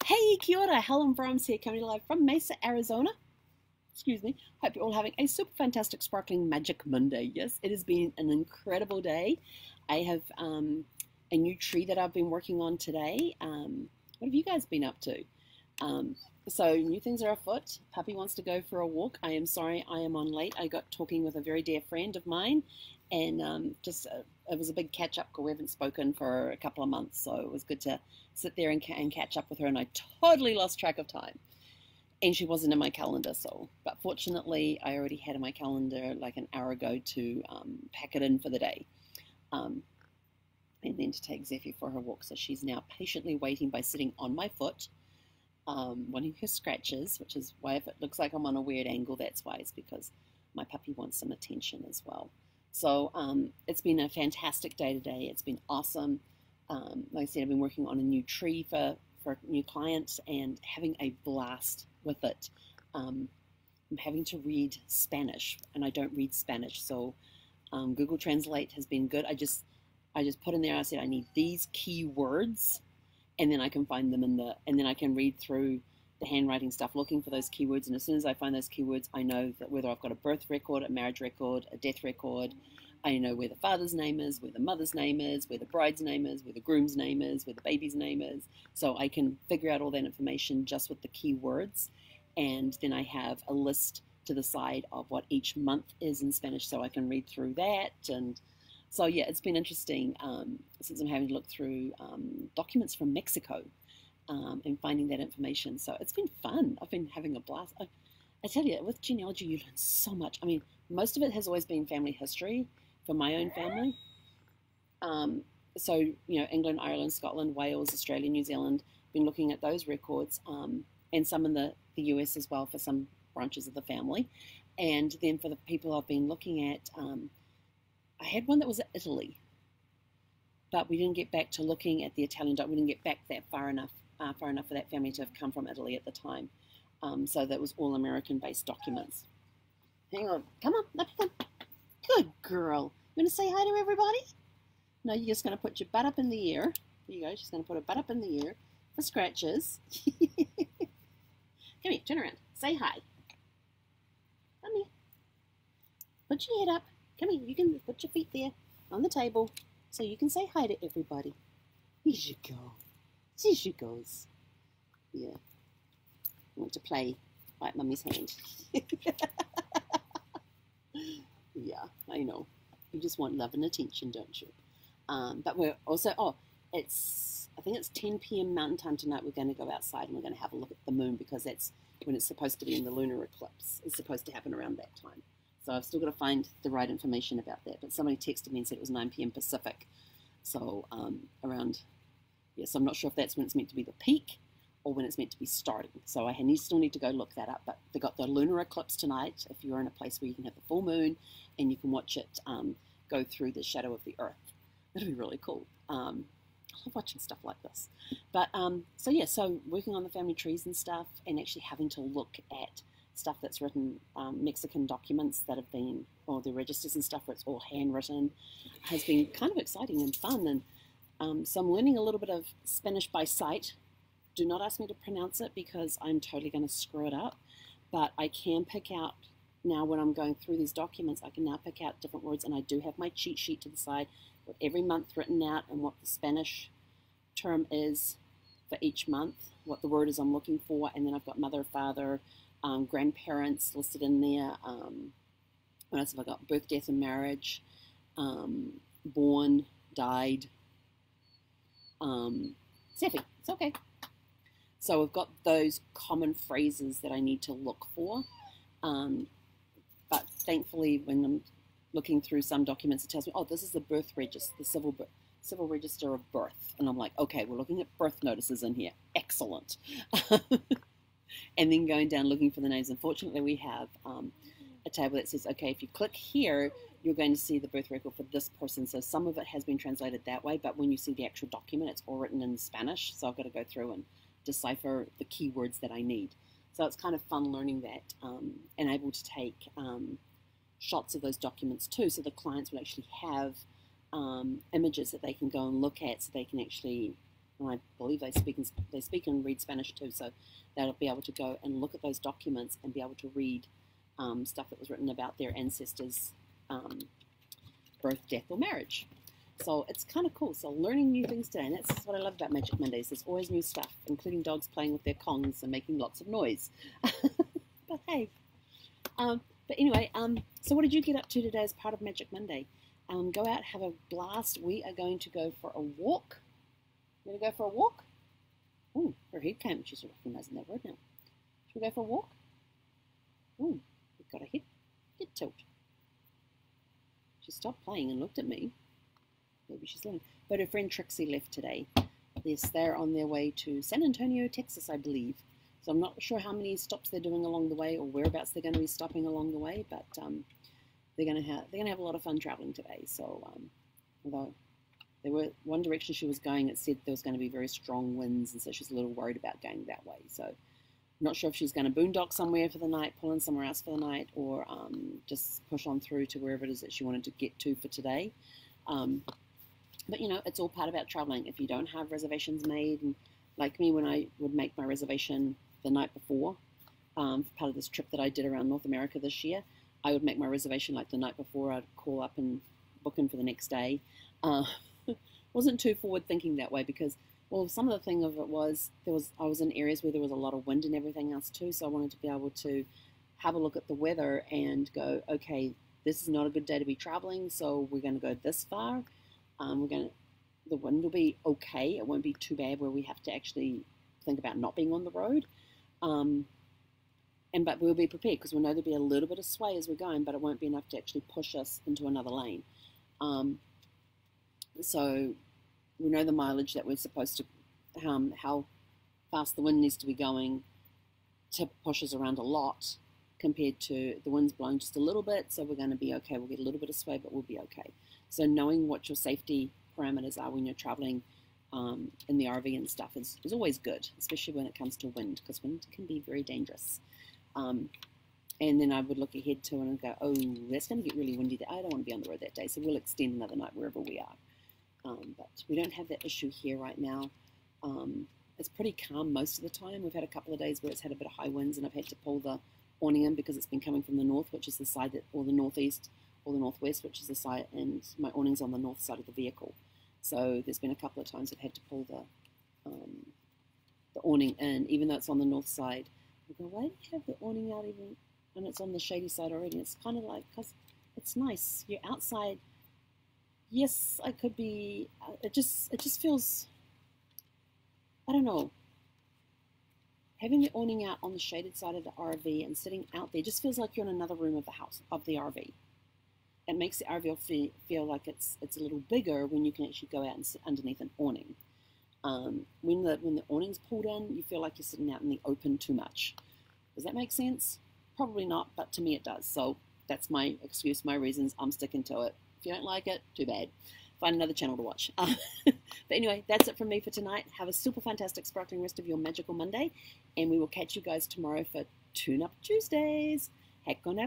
Hey, kia ora, Helen Brahms here, coming live from Mesa, Arizona. Excuse me. Hope you're all having a super fantastic, sparkling, magic Monday. Yes, it has been an incredible day. I have a new tree that I've been working on today. What have you guys been up to? So new things are afoot. Puppy wants to go for a walk. I am sorry I am on late. I got talking with a very dear friend of mine, and it was a big catch up because we haven't spoken for a couple of months. So it was good to sit there and catch up with her. And I totally lost track of time, and she wasn't in my calendar. But fortunately, I already had in my calendar like an hour ago to pack it in for the day. And then to take Zeffie for her walk. So she's now patiently waiting by sitting on my foot, wanting her scratches, which is why if it looks like I'm on a weird angle, that's why. It's because my puppy wants some attention as well. So it's been a fantastic day today. It's been awesome. Like I said, I've been working on a new tree for new clients and having a blast with it. I'm having to read Spanish, and I don't read Spanish, so Google Translate has been good. I just put in there, I said I need these keywords, and then I can find them and then I can read through the handwriting stuff looking for those keywords, and as soon as I find those keywords, I know that whether I've got a birth record, a marriage record, a death record, I know where the father's name is, where the mother's name is, where the bride's name is, where the groom's name is, where the baby's name is, so I can figure out all that information just with the keywords, and then I have a list to the side of what each month is in Spanish, so I can read through that. And so yeah, it's been interesting since I'm having to look through documents from Mexico and finding that information. So it's been fun. I've been having a blast. I tell you, with genealogy, you learn so much. I mean, most of it has always been family history for my own family. So, you know, England, Ireland, Scotland, Wales, Australia, New Zealand, been looking at those records, and some in the US as well for some branches of the family. And then for the people I've been looking at, I had one that was Italy, but we didn't get back to looking at the Italian doc. We didn't get back that far enough for that family to have come from Italy at the time. So that was all American-based documents. Hang on, come on, let me come. Good girl. You want to say hi to everybody? No, you're just going to put your butt up in the air. There you go. She's going to put her butt up in the air for scratches. Come here, turn around. Say hi. Come here. Put your head up. Come here. You can put your feet there on the table so you can say hi to everybody. Here you go. Here she goes. Yeah. I want to play like Mummy's hand. Yeah, I know. You just want love and attention, don't you? But we're also, I think it's 10 p.m. Mountain Time tonight. We're going to go outside and we're going to have a look at the moon because that's when it's supposed to be in the lunar eclipse. It's supposed to happen around that time. So I've still got to find the right information about that. But somebody texted me and said it was 9 p.m. Pacific. So so I'm not sure if that's when it's meant to be the peak or when it's meant to be starting. So I still need to go look that up. But they got the lunar eclipse tonight if you're in a place where you can have the full moon and you can watch it go through the shadow of the earth. That'll be really cool. I love watching stuff like this. But so working on the family trees and stuff, and actually having to look at stuff that's written, Mexican documents that have been, or the registers and stuff where it's all handwritten, has been kind of exciting and fun. And so I'm learning a little bit of Spanish by sight. Do not ask me to pronounce it because I'm totally going to screw it up. But I can pick out, now when I'm going through these documents, I can now pick out different words, and I do have my cheat sheet to the side with every month written out and what the Spanish term is for each month, what the word is I'm looking for, and then I've got mother, father, grandparents listed in there. What else have I got? Birth, death, and marriage, born, died. Zeffie, it's okay. So we've got those common phrases that I need to look for. But thankfully, when I'm looking through some documents, it tells me, oh, this is the birth register, the civil register of birth. And I'm like, okay, we're looking at birth notices in here. Excellent. And then going down looking for the names. Unfortunately, we have a table that says, okay, if you click here, you're going to see the birth record for this person. So some of it has been translated that way, but when you see the actual document, it's all written in Spanish. So I've got to go through and decipher the keywords that I need. So it's kind of fun learning that and able to take shots of those documents too. So the clients will actually have images that they can go and look at, so they can actually and I believe they speak and read Spanish too, so they'll be able to go and look at those documents and be able to read stuff that was written about their ancestors' birth, death, or marriage. So it's kind of cool. So learning new things today, and that's what I love about Magic Mondays. There's always new stuff, including dogs playing with their kongs and making lots of noise. But hey, but anyway, so what did you get up to today as part of Magic Monday? Go out, have a blast. We are going to go for a walk. You want to go for a walk? Oh, her head came. She's recognizing that word now. Should we go for a walk? Oh, we've got a head tilt. She stopped playing and looked at me. Maybe she's learning. But her friend Trixie left today. Yes, they're on their way to San Antonio, Texas, I believe. So I'm not sure how many stops they're doing along the way or whereabouts they're going to be stopping along the way. But they're going to have a lot of fun traveling today. So although there were one direction she was going, it said there was going to be very strong winds, and so she's a little worried about going that way. So I'm not sure if she's going to boondock somewhere for the night, pull in somewhere else for the night, or just push on through to wherever it is that she wanted to get to for today. But, you know, it's all part about traveling. If you don't have reservations made, and like me, when I would make my reservation the night before, for part of this trip that I did around North America this year, I would make my reservation like the night before. I'd call up and book in for the next day. Wasn't too forward thinking that way because, well, some of the thing of it was I was in areas where there was a lot of wind and everything else too, so I wanted to be able to have a look at the weather and go, okay, this is not a good day to be traveling, so we're going to go this far. The wind will be okay. It won't be too bad where we have to actually think about not being on the road. But we'll be prepared because we know there'll be a little bit of sway as we're going, but it won't be enough to actually push us into another lane. So we know the mileage that we're supposed to, how fast the wind needs to be going to push us around a lot compared to the wind's blowing just a little bit. So we're going to be okay. We'll get a little bit of sway, but we'll be okay. So knowing what your safety parameters are when you're traveling in the RV and stuff is always good, especially when it comes to wind, because wind can be very dangerous. And then I would look ahead to it and go, oh, that's going to get really windy. I don't want to be on the road that day, so we'll extend another night wherever we are. But we don't have that issue here right now. It's pretty calm most of the time. We've had a couple of days where it's had a bit of high winds, and I've had to pull the awning in because it's been coming from the north, which is the side that, or the northeast, or the northwest, which is the side, and my awning's on the north side of the vehicle. So there's been a couple of times I've had to pull the awning in, even though it's on the north side. I go, why do you have the awning out even when it's on the shady side already? It's kind of like, because it's nice. You're outside. Yes, I could be. It just feels. I don't know. Having the awning out on the shaded side of the RV and sitting out there just feels like you're in another room of the house, of the RV. It makes the RV feel like it's a little bigger when you can actually go out and sit underneath an awning. When the awning's pulled in, you feel like you're sitting out in the open too much. Does that make sense? Probably not, but to me it does. So that's my excuse, my reasons. I'm sticking to it. If you don't like it, too bad. Find another channel to watch. But anyway, that's it from me for tonight. Have a super fantastic, sparkling rest of your magical Monday, and we will catch you guys tomorrow for Tune Up Tuesdays. Heck on